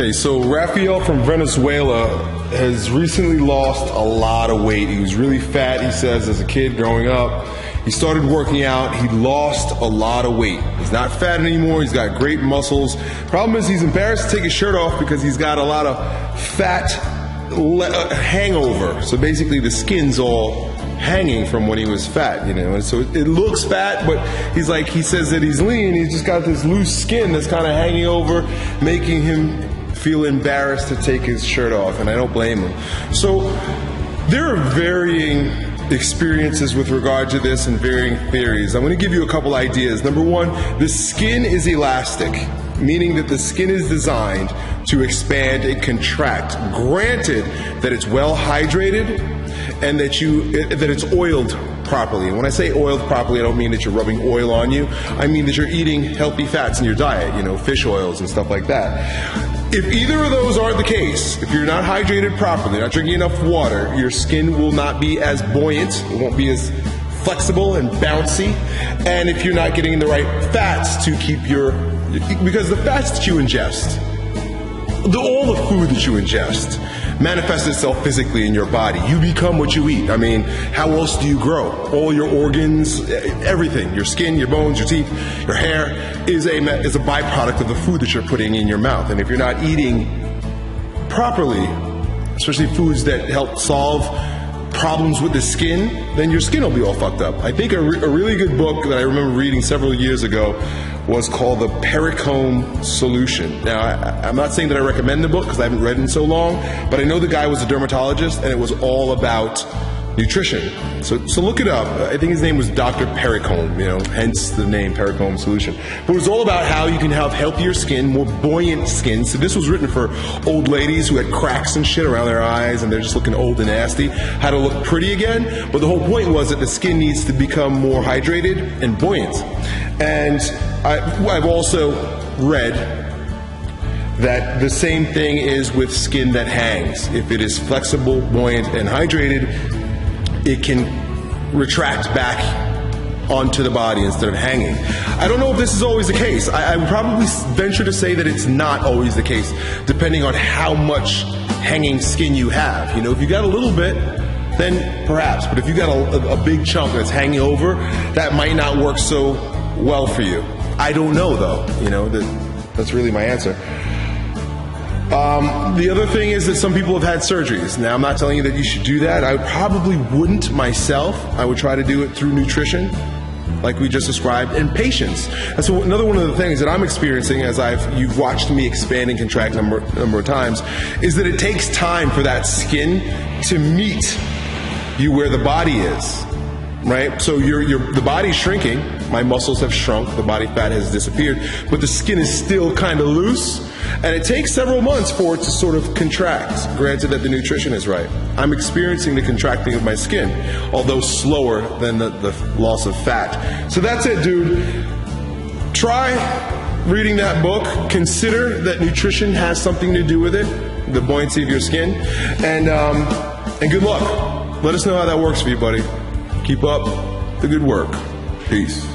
Okay, so Rafael from Venezuela has recently lost a lot of weight. He was really fat, he says, as a kid growing up. He started working out. He lost a lot of weight. He's not fat anymore. He's got great muscles. Problem is he's embarrassed to take his shirt off because he's got a lot of fat hangover. So basically the skin's all hanging from when he was fat, you know, and so it looks fat, but he says that he's lean. He's just got this loose skin that's kind of hanging over, making him feel embarrassed to take his shirt off, and I don't blame him. So there are varying experiences with regard to this and varying theories. I'm going to give you a couple ideas. Number one, the skin is elastic, meaning that the skin is designed to expand and contract. Granted that it's well hydrated and that it's oiled properly. And when I say oiled properly, I don't mean that you're rubbing oil on you. I mean that you're eating healthy fats in your diet, you know, fish oils and stuff like that. If either of those aren't the case, if you're not hydrated properly, not drinking enough water, your skin will not be as buoyant, it won't be as flexible and bouncy, and if you're not getting the right fats to keep because the fats that you ingest, all the food that you ingest manifests itself physically in your body. You become what you eat. I mean, how else do you grow? All your organs, everything, your skin, your bones, your teeth, your hair is a byproduct of the food that you're putting in your mouth. And if you're not eating properly, especially foods that help solve problems with the skin, then your skin will be all fucked up. I think a really good book that I remember reading several years ago was called The Pericone Solution. Now, I'm not saying that I recommend the book because I haven't read it in so long, but I know the guy was a dermatologist and it was all about nutrition. So look it up. I think his name was Dr. Pericone, you know, hence the name Pericone Solution. But it was all about how you can have healthier skin, more buoyant skin. So this was written for old ladies who had cracks and shit around their eyes and they're just looking old and nasty, how to look pretty again. But the whole point was that the skin needs to become more hydrated and buoyant. And I've also read that the same thing is with skin that hangs. If it is flexible, buoyant, and hydrated, it can retract back onto the body instead of hanging. I don't know if this is always the case. I would probably venture to say that it's not always the case, depending on how much hanging skin you have. You know, if you got a little bit, then perhaps. But if you got a big chunk that's hanging over, that might not work so well for you. I don't know, though. You know, that's really my answer. The other thing is that some people have had surgeries. Now, I'm not telling you that you should do that. I probably wouldn't myself. I would try to do it through nutrition, like we just described, and patience. And so another one of the things that I'm experiencing as you've watched me expand and contract number of times is that it takes time for that skin to meet you where the body is. Right? So the body's shrinking. My muscles have shrunk. The body fat has disappeared. But the skin is still kind of loose. And it takes several months for it to sort of contract, granted that the nutrition is right. I'm experiencing the contracting of my skin, although slower than the loss of fat. So that's it, dude. Try reading that book. Consider that nutrition has something to do with it, the buoyancy of your skin. And good luck. Let us know how that works for you, buddy. Keep up the good work. Peace.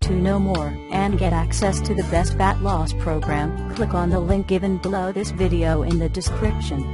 To know more and get access to the best fat loss program, click on the link given below this video in the description.